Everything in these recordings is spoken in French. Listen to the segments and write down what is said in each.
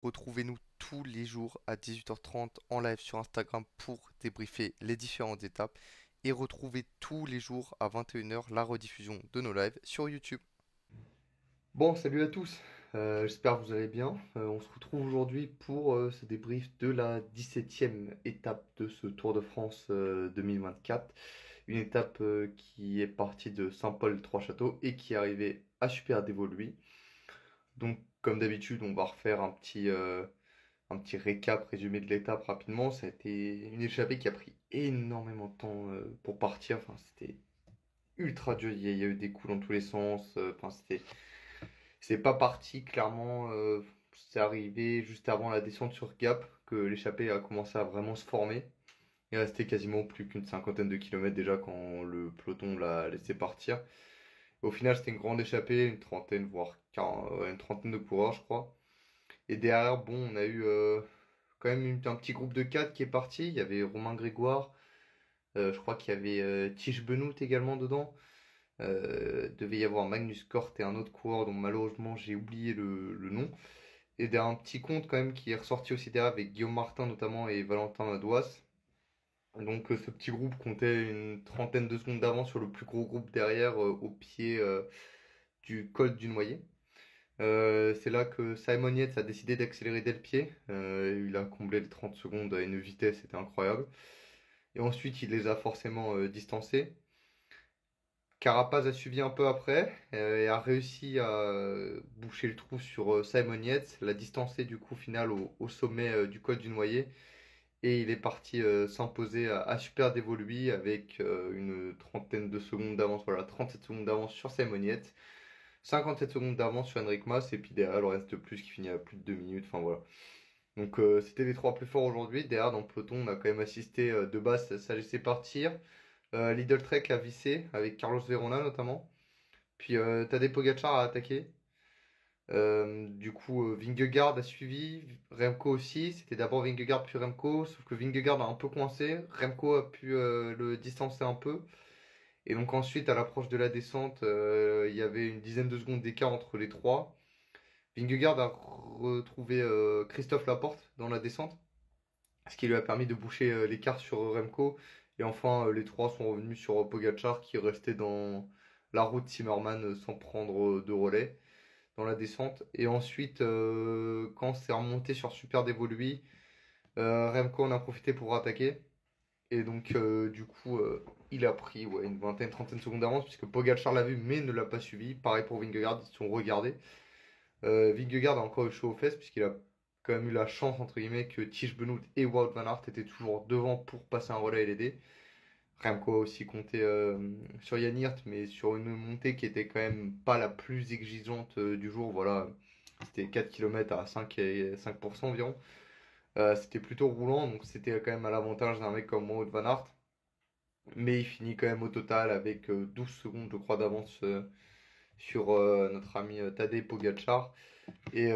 Retrouvez-nous tous les jours à 18h30 en live sur Instagram pour débriefer les différentes étapes et retrouvez tous les jours à 21h la rediffusion de nos lives sur YouTube. Bon, salut à tous. J'espère que vous allez bien. On se retrouve aujourd'hui pour ce débrief de la 17e étape de ce Tour de France 2024. Une étape qui est partie de Saint-Paul-Trois-Châteaux et qui est arrivée à Super Dévoluy. Donc, comme d'habitude, on va refaire un petit récap résumé de l'étape rapidement. Ça a été une échappée qui a pris énormément de temps pour partir. Enfin, c'était ultra dur. Il y a eu des coups dans tous les sens. Enfin, c'est pas parti, clairement. C'est arrivé juste avant la descente sur Gap que l'échappée a commencé à vraiment se former. Il restait quasiment plus qu'une cinquantaine de kilomètres déjà quand le peloton l'a laissé partir. Au final, c'était une grande échappée, une trentaine, voire une trentaine de coureurs, je crois. Et derrière, bon, on a eu quand même un petit groupe de 4 qui est parti. Il y avait Romain Grégoire, je crois qu'il y avait Tige Benoît également dedans. Devait y avoir Magnus Cort et un autre coureur dont malheureusement j'ai oublié le nom. Et d'un petit compte quand même qui est ressorti aussi derrière avec Guillaume Martin notamment et Valentin Madouas. Donc ce petit groupe comptait une trentaine de secondes d'avance sur le plus gros groupe derrière au pied du col du Noyer. C'est là que Simon Yates a décidé d'accélérer dès le pied. Il a comblé les 30 secondes à une vitesse, c'était incroyable. Et ensuite il les a forcément distancés. Carapaz a suivi un peu après et a réussi à boucher le trou sur Simon Yates, l'a distancé du coup final au sommet du col du Noyer et il est parti s'imposer à Super Dévoluy avec une trentaine de secondes d'avance, voilà, 37 secondes d'avance sur Simon Yates, 57 secondes d'avance sur Enric Mas et puis derrière le reste de plus qui finit à plus de 2 minutes, enfin voilà. Donc c'était les trois plus forts aujourd'hui. Derrière dans le peloton on a quand même assisté de base, ça laissait partir. Lidl Trek a vissé avec Carlos Verona notamment. Puis Tadej Pogacar a attaqué. Du coup, Vingegaard a suivi, Remco aussi. C'était d'abord Vingegaard puis Remco, sauf que Vingegaard a un peu coincé. Remco a pu le distancer un peu. Et donc ensuite, à l'approche de la descente, il y avait une dizaine de secondes d'écart entre les trois. Vingegaard a retrouvé Christophe Laporte dans la descente, ce qui lui a permis de boucher l'écart sur Remco. Et enfin, les trois sont revenus sur Pogacar qui restait dans la route Timmerman sans prendre de relais dans la descente. Et ensuite, quand c'est remonté sur Super Dévoluy, Remco en a profité pour attaquer. Et donc, du coup, il a pris ouais, une vingtaine, trentaine de secondes d'avance, puisque Pogacar l'a vu, mais ne l'a pas suivi. Pareil pour Vingegaard, ils se sont regardés. Vingegaard a encore eu chaud aux fesses, puisqu'il a quand même eu la chance, entre guillemets, que Tige Benoît et Wout van Aert étaient toujours devant pour passer un relais et l'aider. Remco a aussi compté sur Yann Hirt, mais sur une montée qui était quand même pas la plus exigeante du jour. Voilà, c'était 4 kilomètres à 5 et 5% environ. C'était plutôt roulant, donc c'était quand même à l'avantage d'un mec comme Wout van Aert. Mais il finit quand même au total avec 12 secondes, je crois, d'avance sur notre ami Tadej Pogacar. Et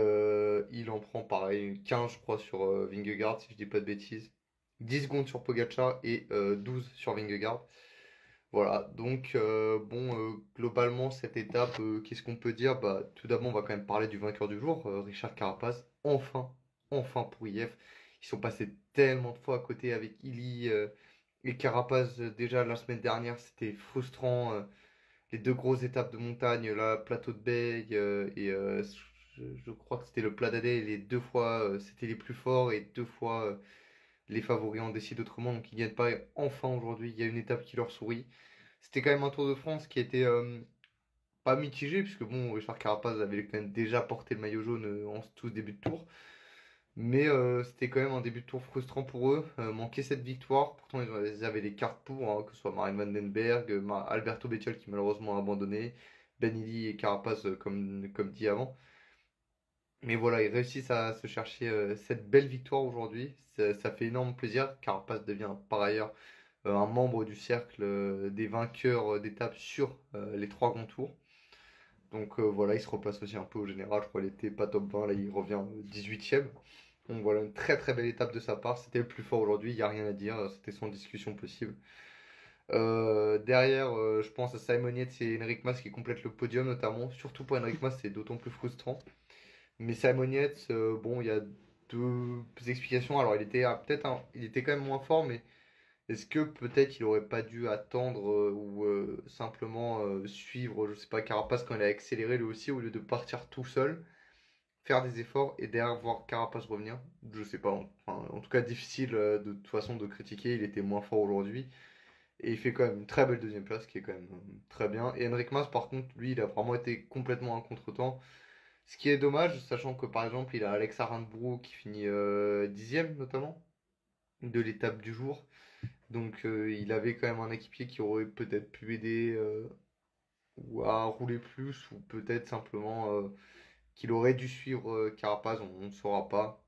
il en prend pareil 15, je crois, sur Vingegaard, si je dis pas de bêtises. 10 secondes sur Pogacar et 12 sur Vingegaard. Voilà, donc bon, globalement, cette étape, qu'est-ce qu'on peut dire? Bah, tout d'abord, on va quand même parler du vainqueur du jour, Richard Carapaz. Enfin pour IF. Ils sont passés tellement de fois à côté avec Illy et Carapaz déjà la semaine dernière, c'était frustrant. Les deux grosses étapes de montagne, là, plateau de Beille et je crois que c'était le Plat d'Adé, les deux fois, c'était les plus forts et deux fois les favoris en décident autrement, donc ils gagnent pas. Et enfin aujourd'hui, il y a une étape qui leur sourit. C'était quand même un Tour de France qui était pas mitigé, puisque bon, Richard Carapaz avait quand même déjà porté le maillot jaune en tout début de tour. Mais c'était quand même un début de tour frustrant pour eux. Manquer cette victoire, pourtant ils avaient les cartes pour, hein, que ce soit Marijn van den Berg, Alberto Bettiol qui malheureusement a abandonné, Ben Illy et Carapaz comme dit avant. Mais voilà, ils réussissent à se chercher cette belle victoire aujourd'hui. Ça fait énorme plaisir. Carapaz devient par ailleurs un membre du cercle des vainqueurs d'étapes sur les trois grands tours. Donc voilà, il se replace aussi un peu au général. Je crois qu'il était pas top 20, là il revient 18e. Donc voilà, une très très belle étape de sa part. C'était le plus fort aujourd'hui, il n'y a rien à dire. C'était sans discussion possible. Derrière, je pense à Simon Yates et Enric Mas qui complètent le podium notamment. Surtout pour Enric Mas, c'est d'autant plus frustrant. Mais Simon Yates, bon, il y a deux explications. Alors, il était quand même moins fort, mais est-ce que peut-être il aurait pas dû attendre ou simplement suivre, je sais pas, Carapace quand il a accéléré lui aussi, au lieu de partir tout seul, faire des efforts et derrière voir Carapace revenir? Je sais pas. Enfin, en tout cas, difficile de toute façon de critiquer. Il était moins fort aujourd'hui. Et il fait quand même une très belle deuxième place, qui est quand même très bien. Et Enric Mas, par contre, lui, il a vraiment été complètement un contretemps. Ce qui est dommage, sachant que par exemple, il a Alex Arenbrough qui finit 10e notamment de l'étape du jour. Donc il avait quand même un équipier qui aurait peut-être pu aider ou à rouler plus, ou peut-être simplement qu'il aurait dû suivre Carapaz, on ne saura pas.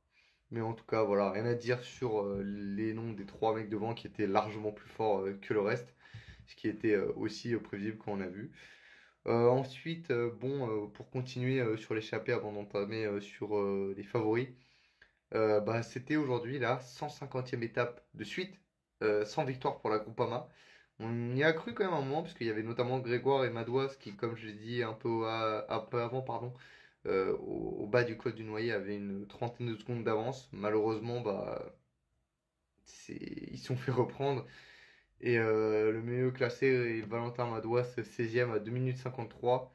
Mais en tout cas, voilà, rien à dire sur les noms des trois mecs devant qui étaient largement plus forts que le reste, ce qui était aussi prévisible quand on a vu. Ensuite, bon, pour continuer sur l'échappée avant d'entamer sur les favoris, bah, c'était aujourd'hui la 150e étape de suite, sans victoire pour la Groupama. On y a cru quand même un moment, parce qu'il y avait notamment Grégoire et Madouas qui, comme je l'ai dit un peu avant, pardon, au bas du col du Noyer, avaient une trentaine de secondes d'avance. Malheureusement, bah, ils se sont fait reprendre. Et le mieux classé est Valentin Madouas, 16e à 2 minutes 53.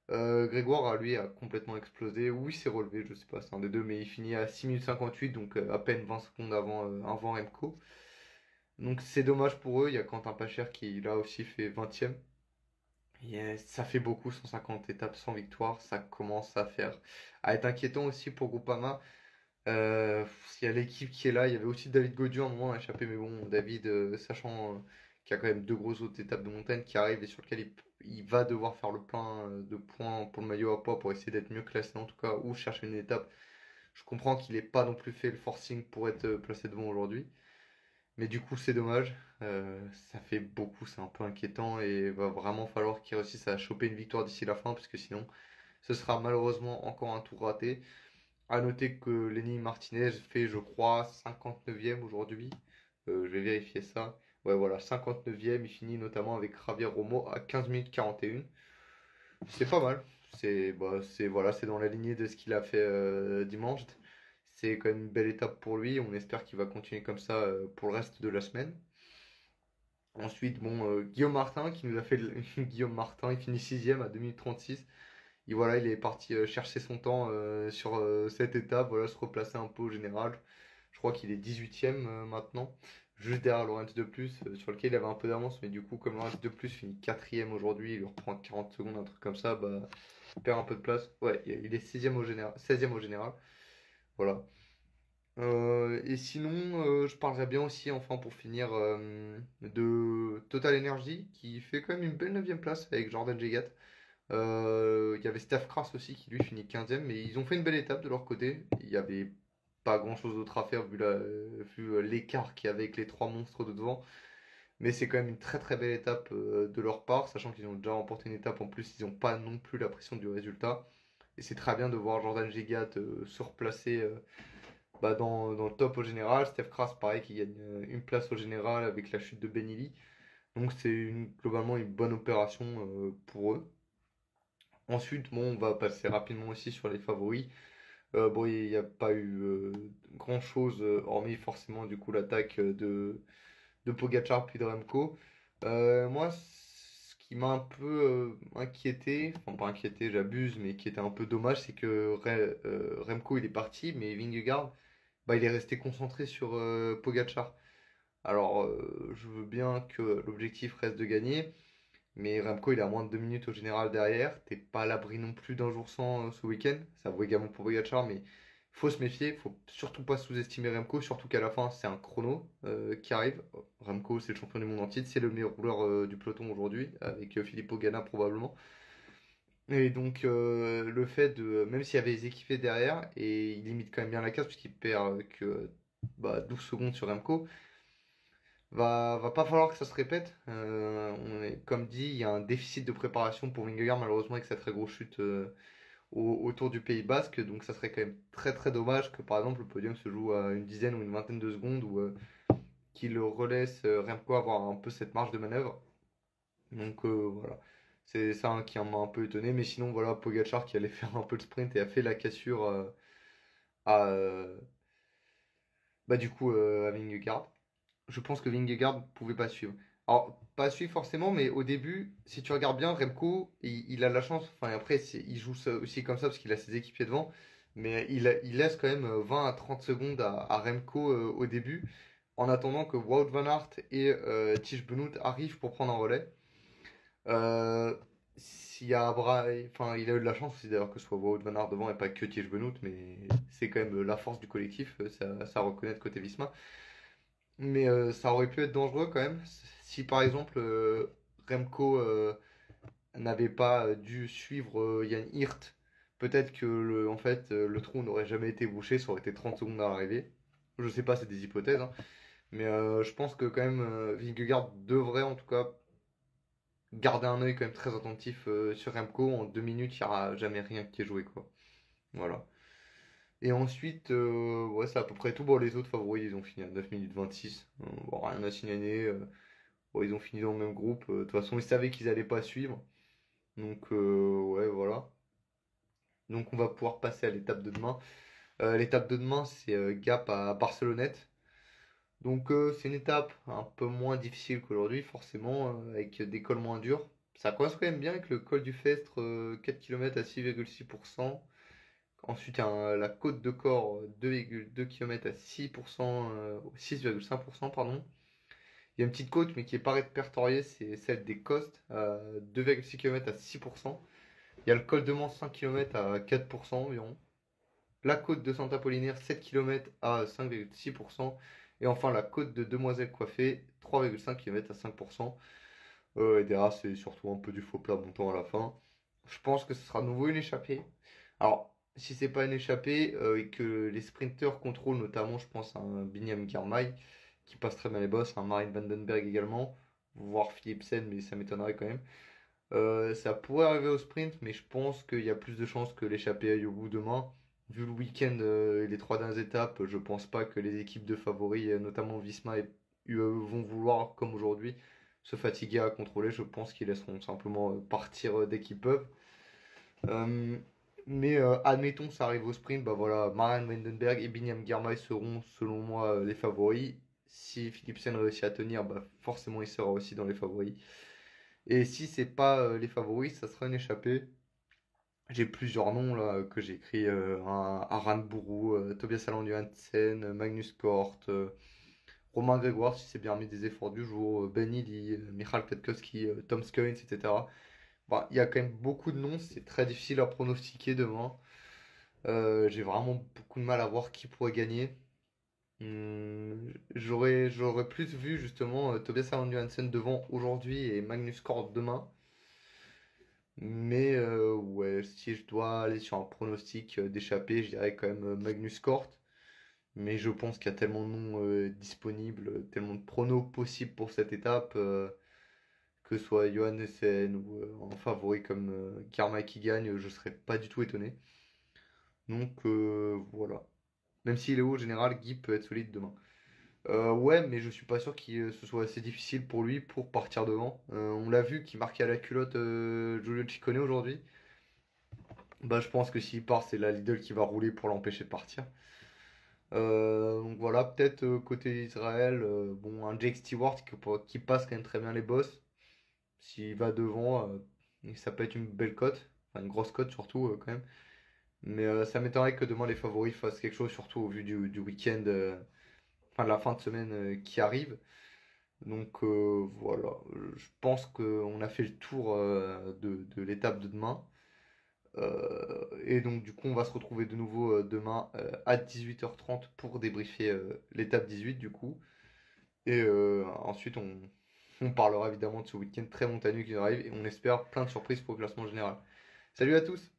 Grégoire, lui, a complètement explosé. Oui, il s'est relevé, je sais pas, c'est un des deux, mais il finit à 6 minutes 58, donc à peine 20 secondes avant Remco. Donc c'est dommage pour eux. Il y a Quentin Pacher qui, là aussi, fait 20e. Et, ça fait beaucoup, 150 étapes sans victoire. Ça commence à être inquiétant aussi pour Groupama. Il y a l'équipe qui est là. Il y avait aussi David Gaudu à un moment à échappé, mais bon, David, sachant qu'il y a quand même deux grosses autres étapes de montagne qui arrivent et sur lesquelles il va devoir faire le plein de points pour le maillot à poids pour essayer d'être mieux classé en tout cas, ou chercher une étape. Je comprends qu'il n'ait pas non plus fait le forcing pour être placé devant aujourd'hui. Mais du coup, c'est dommage. Ça fait beaucoup, c'est un peu inquiétant et il va vraiment falloir qu'il réussisse à choper une victoire d'ici la fin, parce que sinon, ce sera malheureusement encore un tour raté. À noter que Lenny Martinez fait, je crois, 59e aujourd'hui. Je vais vérifier ça. Ouais, voilà, 59e. Il finit notamment avec Javier Romo à 15 minutes 41. C'est pas mal. Voilà, c'est dans la lignée de ce qu'il a fait dimanche. C'est quand même une belle étape pour lui. On espère qu'il va continuer comme ça pour le reste de la semaine. Ensuite, bon, Guillaume Martin qui nous a fait Guillaume Martin, il finit 6e à 2 minutes 36. Et voilà, il est parti chercher son temps sur cette étape, voilà, se replacer un peu au général. Je crois qu'il est 18e maintenant, juste derrière Lorenz de Plus, sur lequel il avait un peu d'avance, mais du coup, comme Lorenz de Plus finit 4e aujourd'hui, il lui reprend 40 secondes, un truc comme ça, bah, il perd un peu de place. Ouais, il est 6e au général, 16e au général. Voilà. Et sinon, je parlerais bien aussi, enfin pour finir, de Total Energy, qui fait quand même une belle 9e place avec Jordan Jegat. Il y avait Steph Kras aussi qui lui finit 15e, mais ils ont fait une belle étape de leur côté. Il n'y avait pas grand chose d'autre à faire vu l'écart qu'il y avait avec les trois monstres de devant. Mais c'est quand même une très très belle étape de leur part, sachant qu'ils ont déjà remporté une étape en plus, ils n'ont pas non plus la pression du résultat. Et c'est très bien de voir Jordan Gigat se replacer bah, dans le top au général. Steph Kras, pareil, qui gagne une place au général avec la chute de Benili. Donc c'est globalement une bonne opération pour eux. Ensuite, bon, on va passer rapidement aussi sur les favoris. Bon, il n'y a pas eu grand-chose, hormis forcément du coup l'attaque de Pogacar puis de Remco. Moi, ce qui m'a un peu inquiété, enfin pas inquiété, j'abuse, mais qui était un peu dommage, c'est que Remco il est parti, mais Vingegaard, bah, il est resté concentré sur Pogacar. Alors, je veux bien que l'objectif reste de gagner. Mais Remco, il est à moins de 2 minutes au général derrière. T'es pas à l'abri non plus d'un jour sans ce week-end. Ça vaut également pour Pogacar, mais faut se méfier. Faut surtout pas sous-estimer Remco. Surtout qu'à la fin, c'est un chrono qui arrive. Remco, c'est le champion du monde en titre. C'est le meilleur rouleur du peloton aujourd'hui, avec Filippo Ganna probablement. Et donc, le fait de. Même s'il y avait les équipiers derrière, et il limite quand même bien la casse, puisqu'il perd que bah, 12 secondes sur Remco. Va pas falloir que ça se répète. Comme dit, il y a un déficit de préparation pour Vingegaard, malheureusement, avec sa très grosse chute autour du Pays Basque. Donc, ça serait quand même très très dommage que par exemple le podium se joue à une dizaine ou une vingtaine de secondes ou qu'il relaisse Remco avoir un peu cette marge de manœuvre. Donc, voilà. C'est ça hein, qui m'a un peu étonné. Mais sinon, voilà, Pogacar qui allait faire un peu de sprint et a fait la cassure à, bah, du coup, à Vingegaard. Je pense que Vingegaard pouvait pas suivre. Alors, pas suivre forcément, mais au début, si tu regardes bien, Remco, il a de la chance. Enfin, après, il joue ça aussi comme ça parce qu'il a ses équipiers devant. Mais il laisse quand même 20 à 30 secondes à Remco au début, en attendant que Wout van Aert et Tiesj Benoot arrivent pour prendre un relais. Euh, S'il y a enfin, il a eu de la chance aussi d'ailleurs que ce soit Wout van Aert devant et pas que Tiesj Benoot, mais c'est quand même la force du collectif, ça reconnaît de côté Visma. Mais ça aurait pu être dangereux quand même. Si par exemple Remco n'avait pas dû suivre Yann Hirt, peut-être que en fait, le trou n'aurait jamais été bouché, ça aurait été 30 secondes à l'arrivée. Je sais pas, c'est des hypothèses, hein. Mais je pense que quand même Vingegaard devrait en tout cas garder un œil quand même très attentif sur Remco. En 2 minutes, il n'y aura jamais rien qui est joué quoi. Voilà. Et ensuite, ouais, c'est à peu près tout. Bon, les autres favoris, ils ont fini à 9 minutes 26. Bon, rien à signaler. Bon, ils ont fini dans le même groupe. De toute façon, ils savaient qu'ils allaient pas suivre. Donc, ouais, voilà. Donc, on va pouvoir passer à l'étape de demain. L'étape de demain, c'est Gap à Barcelonnette. Donc, c'est une étape un peu moins difficile qu'aujourd'hui, forcément, avec des cols moins durs. Ça commence quand même bien avec le col du Festre, 4 km à 6,6%. Ensuite, la côte de Corps, 2,2 km à 6%, 6,5%, pardon. Il y a une petite côte, mais qui est pas répertoriée, c'est celle des Costes, 2,6 km à 6%. Il y a le col de Mans, 5 km à 4% environ. La côte de Saint-Apollinaire, 7 km à 5,6%. Et enfin, la côte de Demoiselle Coiffée, 3,5 km à 5%. Et derrière, c'est surtout un peu du faux plat montant à la fin. Je pense que ce sera à nouveau une échappée. Alors, si c'est pas une échappée et que les sprinteurs contrôlent, notamment, je pense à un Binyam Girmay qui passe très bien les bosses, un Marine Vandenberg également, voire Philipsen, mais ça m'étonnerait quand même. Ça pourrait arriver au sprint, mais je pense qu'il y a plus de chances que l'échappée aille au bout demain. Vu le week-end et les 3 dernières étapes, je pense pas que les équipes de favoris, notamment Visma et UAE, vont vouloir, comme aujourd'hui, se fatiguer à contrôler. Je pense qu'ils laisseront simplement partir dès qu'ils peuvent. Euh, mais admettons, ça arrive au sprint, bah voilà, Marianne Vandenberg et Binyam Girmay seront, selon moi, les favoris. Si Philipsen réussit à tenir, bah forcément, il sera aussi dans les favoris. Et si c'est pas les favoris, ça sera une échappée. J'ai plusieurs noms là que j'ai écrit Aran Bourou, Tobias Allan Johansen, Magnus Cort, Romain Grégoire si c'est bien remis des efforts du jour, Ben Illy, Michal Kwiatkowski, Tom Scoins, etc. Bon, il y a quand même beaucoup de noms, c'est très difficile à pronostiquer demain. J'ai vraiment beaucoup de mal à voir qui pourrait gagner. J'aurais plus vu justement Tobias Allan Johansen devant aujourd'hui et Magnus Cort demain. Mais ouais, si je dois aller sur un pronostic d'échappée, je dirais quand même Magnus Cort. Mais je pense qu'il y a tellement de noms disponibles, tellement de pronos possibles pour cette étape, que ce soit Johannessen ou un favori comme Karma qui gagne, je serais pas du tout étonné. Donc voilà. Même s'il est haut, en général, Guy peut être solide demain. Ouais, mais je suis pas sûr que ce soit assez difficile pour lui pour partir devant. On l'a vu qui marquait à la culotte Giulio Ciccone aujourd'hui. Bah, je pense que s'il part, c'est la Lidl qui va rouler pour l'empêcher de partir. Donc voilà, peut-être côté Israël, bon, un Jake Stewart qui passe quand même très bien les boss. S'il va devant, ça peut être une belle cote, enfin une grosse cote surtout quand même. Mais ça m'étonnerait que demain les favoris fassent quelque chose, surtout au vu du week-end, enfin de la fin de semaine qui arrive. Donc voilà, je pense qu'on a fait le tour de l'étape de demain. Et donc du coup on va se retrouver de nouveau demain à 18h30 pour débriefer l'étape 18 du coup. Et ensuite on parlera évidemment de ce week-end très montagneux qui arrive et on espère plein de surprises pour le classement général. Salut à tous!